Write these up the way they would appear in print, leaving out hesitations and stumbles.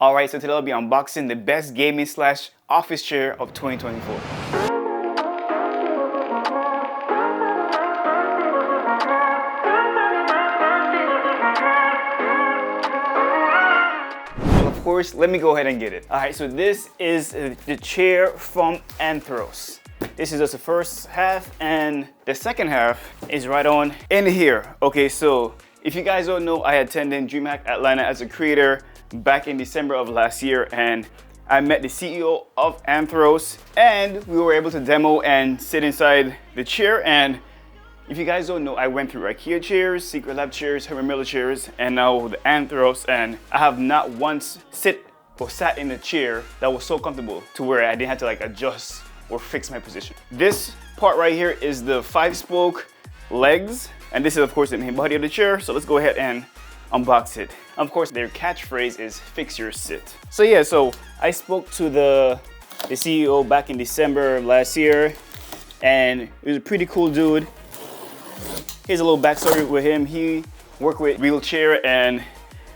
Alright, so today I'll be unboxing the best gaming slash office chair of 2024. Well, of course, let me go ahead and get it. Alright, so this is the chair from Anthros. This is just the first half, and the second half is right on in here. Okay, so if you guys don't know, I attended DreamHack Atlanta as a creator back in December of last year, and I met the CEO of Anthros, and we were able to demo and sit inside the chair. And if you guys don't know, I went through IKEA chairs, Secret Lab chairs, Herman Miller chairs, and now the Anthros, and I have not once sat in a chair that was so comfortable to where I didn't have to like adjust or fix my position. This part right here is the 5-spoke legs, and this is of course the main body of the chair. So let's go ahead and unbox it. Of course, their catchphrase is "fix your sit." So yeah, so I spoke to the CEO back in December of last year, and he was a pretty cool dude. Here's a little backstory with him. He worked with wheelchair and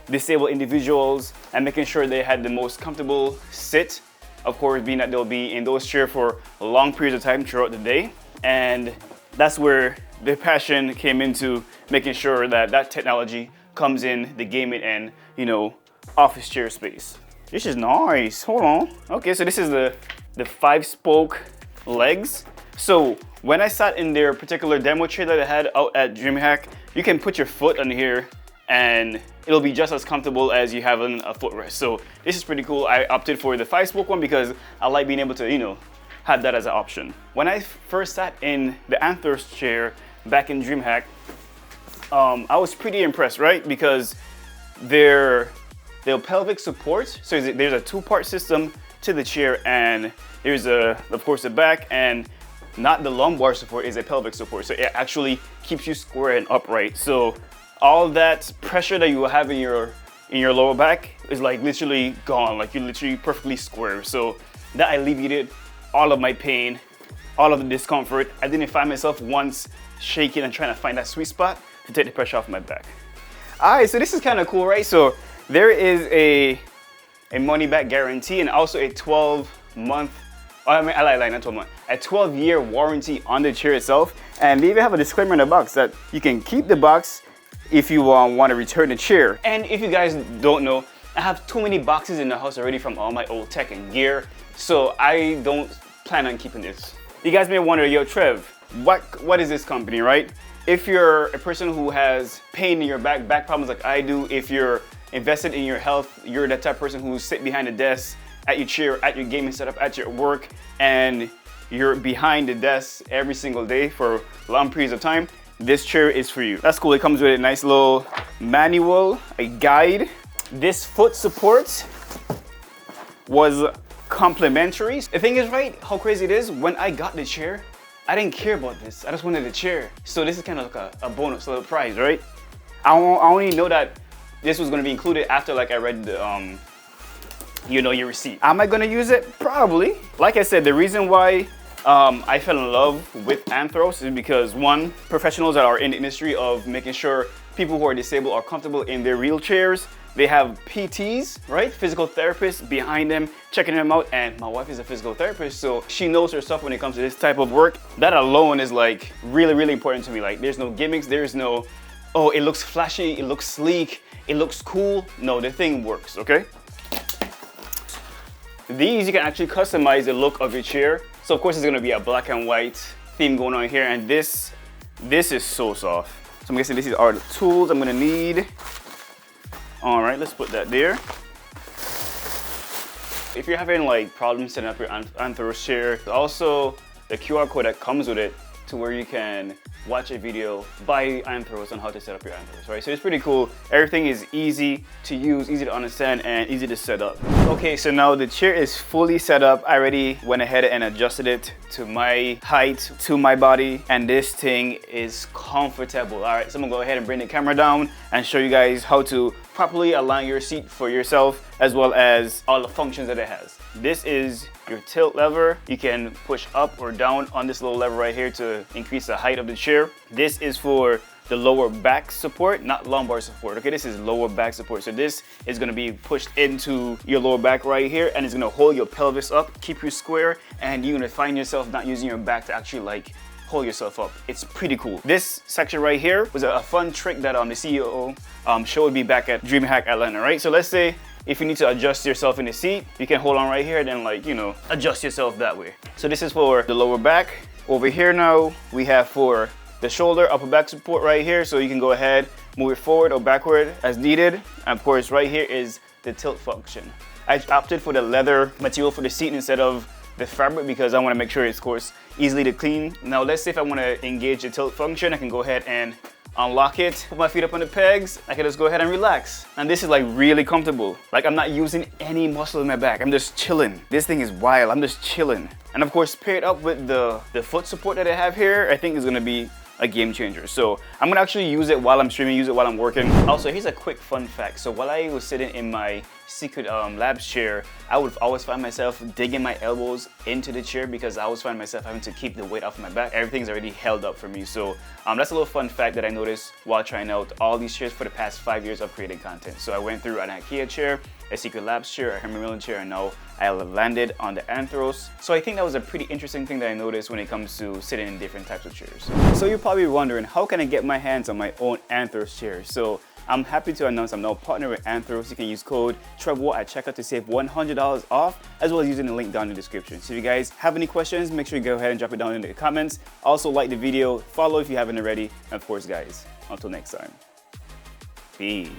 disabled individuals and making sure they had the most comfortable sit. Of course, being that they'll be in those chairs for long periods of time throughout the day. And that's where the passion came into making sure that that technology comes in the gaming and, you know, office chair space. This is nice. Hold on. Okay, so this is the 5-spoke legs. So when I sat in their particular demo chair that I had out at DreamHack, you can put your foot on here and it'll be just as comfortable as you have on a footrest. So this is pretty cool. I opted for the 5-spoke one because I like being able to, you know, have that as an option. When I first sat in the Anthros chair back in DreamHack, I was pretty impressed, right? Because their pelvic support, so there's a 2-part system to the chair, and there's of course the back, and not the lumbar support, is a pelvic support. So it actually keeps you square and upright. So all that pressure that you will have in your lower back is like literally gone. Like you're literally perfectly square. So that alleviated all of my pain, all of the discomfort. I didn't find myself once shaking and trying to find that sweet spot to take the pressure off my back. All right, so this is kind of cool, right? So there is a money back guarantee and also a 12-month, not 12 months, a 12-year warranty on the chair itself. And they even have a disclaimer in the box that you can keep the box if you want to return the chair. And if you guys don't know, I have too many boxes in the house already from all my old tech and gear, so I don't plan on keeping this. You guys may wonder, yo Trev, what is this company, right? If you're a person who has pain in your back problems like I do, if you're invested in your health, you're that type of person who sit behind the desk at your chair, at your gaming setup, at your work, and you're behind the desk every single day for long periods of time, this chair is for you. That's cool. It comes with a nice little manual, a guide. This foot support was complimentary. The thing is, right, how crazy it is, when I got the chair, I didn't care about this. I just wanted the chair. So this is kind of like a bonus, a little prize, right? I only know that this was gonna be included after like I read the, you know, your receipt. Am I gonna use it? Probably. Like I said, the reason why I fell in love with Anthros is because, one, professionals that are in the industry of making sure people who are disabled are comfortable in their wheelchairs. They have PTs, right? Physical therapists behind them, checking them out. And my wife is a physical therapist, so she knows her stuff when it comes to this type of work. That alone is like really, really important to me. Like there's no gimmicks, there's no, oh, it looks flashy, it looks sleek, it looks cool. No, the thing works, okay? These, you can actually customize the look of your chair. So of course it's gonna be a black and white theme going on here. And this is so soft. So I'm guessing these are the tools I'm gonna need. All right, let's put that there. If you're having like problems setting up your Anthros chair, also the QR code that comes with it to where you can watch a video by Anthros on how to set up your Anthros, right? So it's pretty cool. Everything is easy to use, easy to understand, and easy to set up. Okay, so now the chair is fully set up. I already went ahead and adjusted it to my height, to my body, and this thing is comfortable. All right, so I'm gonna go ahead and bring the camera down and show you guys how to properly align your seat for yourself, as well as all the functions that it has. This is your tilt lever. You can push up or down on this little lever right here to increase the height of the chair. This is for the lower back support, not lumbar support. Okay, this is lower back support. So this is gonna be pushed into your lower back right here, and it's gonna hold your pelvis up, keep you square, and you're gonna find yourself not using your back to actually like hold yourself up. It's pretty cool. This section right here was a fun trick that the CEO showed me back at DreamHack Atlanta, right? So let's say if you need to adjust yourself in the seat, you can hold on right here and then like, you know, adjust yourself that way. So this is for the lower back. Over here now, we have for the shoulder, upper back support right here. So you can go ahead, move it forward or backward as needed. And of course, right here is the tilt function. I opted for the leather material for the seat instead of the fabric because I want to make sure it's, of course, easily to clean. Now let's say if I want to engage the tilt function, I can go ahead and unlock it, put my feet up on the pegs, I can just go ahead and relax. And this is like really comfortable. Like I'm not using any muscle in my back, I'm just chilling. This thing is wild, I'm just chilling. And of course, paired up with the foot support that I have here, I think is gonna be a game changer. So I'm gonna actually use it while I'm streaming, use it while I'm working. Also, here's a quick fun fact. So while I was sitting in my secret labs chair, I would always find myself digging my elbows into the chair because I always find myself having to keep the weight off my back. Everything's already held up for me. So that's a little fun fact that I noticed while trying out all these chairs for the past 5 years of creating content. So I went through an IKEA chair, a secret labs chair, a Herman Miller chair, and now I landed on the Anthros. So I think that was a pretty interesting thing that I noticed when it comes to sitting in different types of chairs. So you're probably wondering, how can I get my hands on my own Anthros chair? So I'm happy to announce I'm now partnered with Anthros. You can use code Trevoir at checkout to save $100 off, as well as using the link down in the description. So if you guys have any questions, make sure you go ahead and drop it down in the comments. Also like the video, follow if you haven't already, and of course guys, until next time, peace.